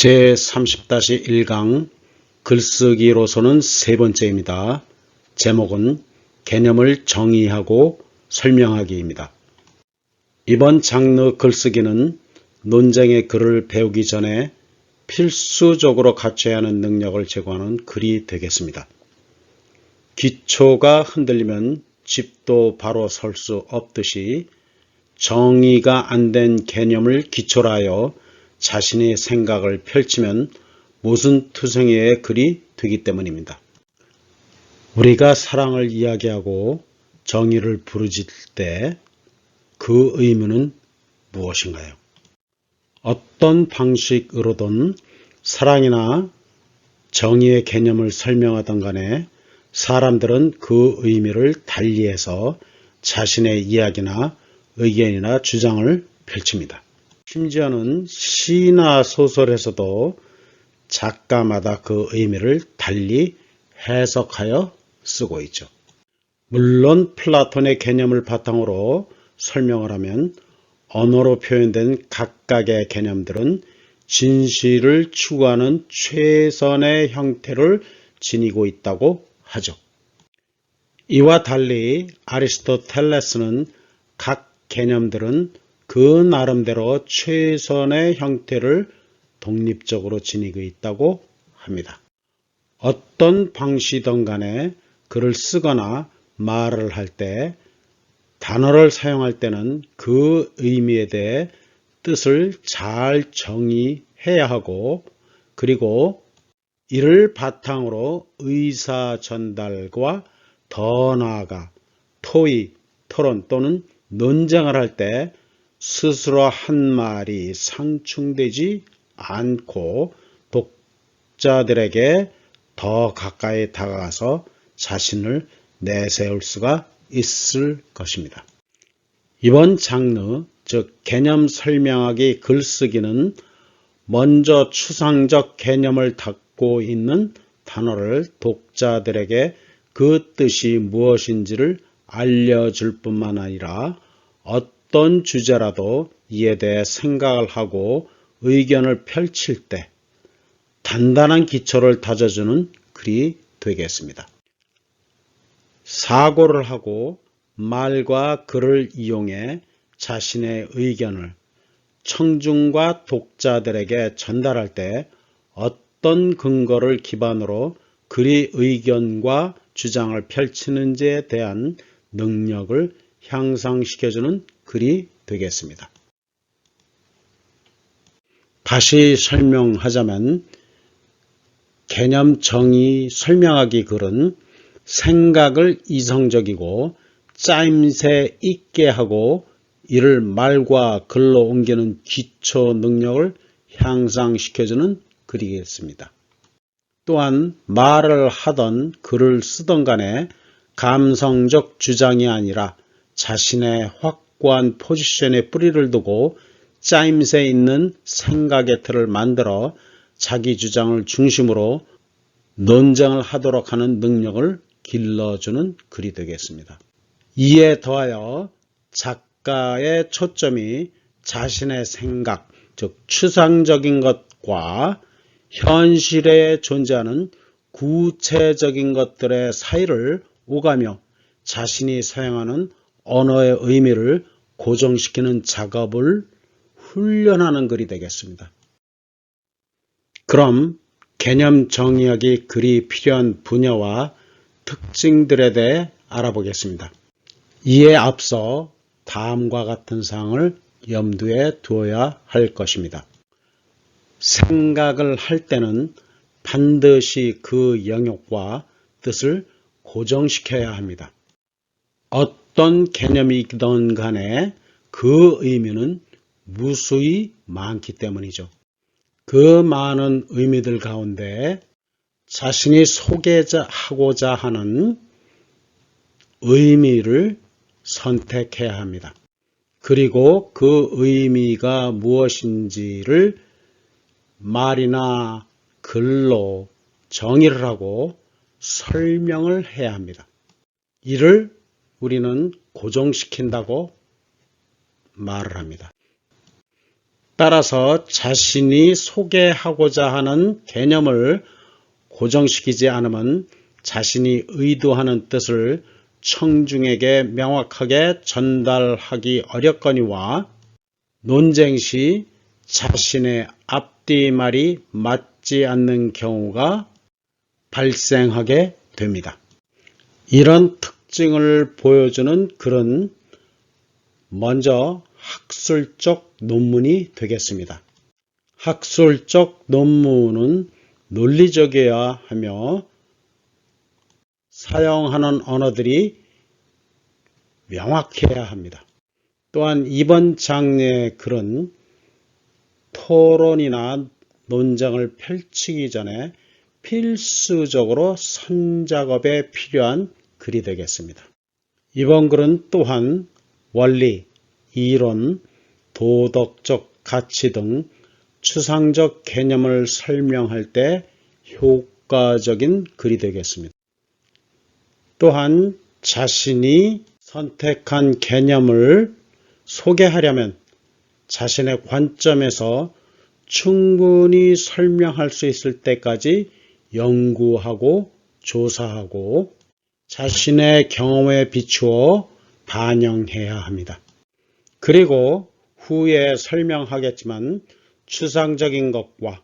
제30-1강 글쓰기로서는 세 번째입니다. 제목은 개념을 정의하고 설명하기입니다. 이번 장르 글쓰기는 논쟁의 글을 배우기 전에 필수적으로 갖춰야 하는 능력을 제공하는 글이 되겠습니다. 기초가 흔들리면 집도 바로 설 수 없듯이 정의가 안 된 개념을 기초로 하여 자신의 생각을 펼치면 무슨 투성이의 글이 되기 때문입니다. 우리가 사랑을 이야기하고 정의를 부르짖을 때 그 의미는 무엇인가요? 어떤 방식으로든 사랑이나 정의의 개념을 설명하던 간에 사람들은 그 의미를 달리해서 자신의 이야기나 의견이나 주장을 펼칩니다. 심지어는 시나 소설에서도 작가마다 그 의미를 달리 해석하여 쓰고 있죠. 물론 플라톤의 개념을 바탕으로 설명을 하면 언어로 표현된 각각의 개념들은 진실을 추구하는 최선의 형태를 지니고 있다고 하죠. 이와 달리 아리스토텔레스는 각 개념들은 그 나름대로 최선의 형태를 독립적으로 지니고 있다고 합니다. 어떤 방식이든 간에 글을 쓰거나 말을 할 때 단어를 사용할 때는 그 의미에 대해 뜻을 잘 정의해야 하고 그리고 이를 바탕으로 의사 전달과 더 나아가 토의, 토론 또는 논쟁을 할 때 스스로 한 말이 상충되지 않고 독자들에게 더 가까이 다가가서 자신을 내세울 수가 있을 것입니다. 이번 장르, 즉 개념 설명하기 글쓰기는 먼저 추상적 개념을 담고 있는 단어를 독자들에게 그 뜻이 무엇인지를 알려줄 뿐만 아니라 어떤 주제라도 이에 대해 생각을 하고 의견을 펼칠 때 단단한 기초를 다져주는 글이 되겠습니다. 사고를 하고 말과 글을 이용해 자신의 의견을 청중과 독자들에게 전달할 때 어떤 근거를 기반으로 그의 의견과 주장을 펼치는지에 대한 능력을 향상시켜주는 글이 되겠습니다. 다시 설명하자면 개념 정의 설명하기 글은 생각을 이성적이고 짜임새 있게 하고 이를 말과 글로 옮기는 기초 능력을 향상시켜주는 글이겠습니다. 또한 말을 하던 글을 쓰던 간에 감성적 주장이 아니라 자신의 확고한 포지션에 뿌리를 두고 짜임새 있는 생각의 틀을 만들어 자기 주장을 중심으로 논쟁을 하도록 하는 능력을 길러주는 글이 되겠습니다. 이에 더하여 작가의 초점이 자신의 생각, 즉 추상적인 것과 현실에 존재하는 구체적인 것들의 사이를 오가며 자신이 사용하는 언어의 의미를 고정시키는 작업을 훈련하는 글이 되겠습니다. 그럼 개념 정의하기 글이 필요한 분야와 특징들에 대해 알아보겠습니다. 이에 앞서 다음과 같은 사항을 염두에 두어야 할 것입니다. 생각을 할 때는 반드시 그 영역과 뜻을 고정시켜야 합니다. 어떤 개념이든 간에 그 의미는 무수히 많기 때문이죠. 그 많은 의미들 가운데 자신이 소개하고자 하는 의미를 선택해야 합니다. 그리고 그 의미가 무엇인지를 말이나 글로 정의를 하고 설명을 해야 합니다. 이를 우리는 고정시킨다고 말을 합니다. 따라서 자신이 소개하고자 하는 개념을 고정시키지 않으면 자신이 의도하는 뜻을 청중에게 명확하게 전달하기 어렵거니와 논쟁 시 자신의 앞뒤말이 맞지 않는 경우가 발생하게 됩니다. 이런 특징을 보여주는 글은 먼저 학술적 논문이 되겠습니다. 학술적 논문은 논리적이어야 하며 사용하는 언어들이 명확해야 합니다. 또한 이번 장르의 글은 토론이나 논쟁을 펼치기 전에 필수적으로 선작업에 필요한 글이 되겠습니다. 이번 글은 또한 원리, 이론, 도덕적 가치 등 추상적 개념을 설명할 때 효과적인 글이 되겠습니다. 또한 자신이 선택한 개념을 소개하려면 자신의 관점에서 충분히 설명할 수 있을 때까지 연구하고 조사하고 자신의 경험에 비추어 반영해야 합니다. 그리고 후에 설명하겠지만 추상적인 것과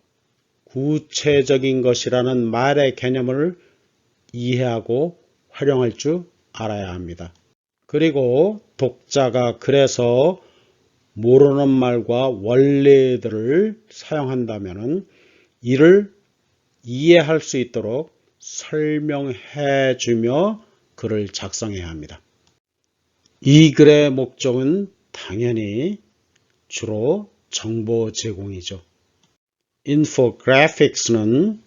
구체적인 것이라는 말의 개념을 이해하고 활용할 줄 알아야 합니다. 그리고 독자가 글에서 모르는 말과 원리들을 사용한다면 이를 이해할 수 있도록 설명해 주며 글을 작성해야 합니다. 이 글의 목적은 당연히 주로 정보 제공이죠. 인포그래픽스는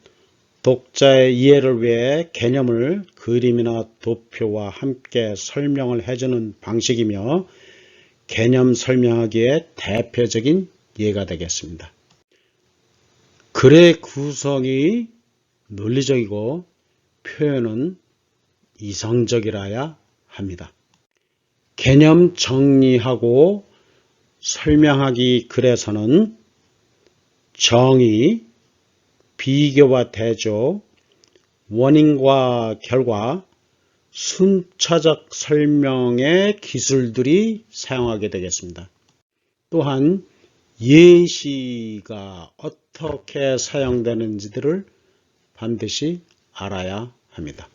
독자의 이해를 위해 개념을 그림이나 도표와 함께 설명을 해주는 방식이며 개념 설명하기에 대표적인 예가 되겠습니다. 글의 구성이 논리적이고 표현은 이성적이라야 합니다. 개념 정리하고 설명하기 글에서는 정의, 비교와 대조, 원인과 결과, 순차적 설명의 기술들이 사용하게 되겠습니다. 또한 예시가 어떻게 사용되는지들을 반드시 알아야 합니다.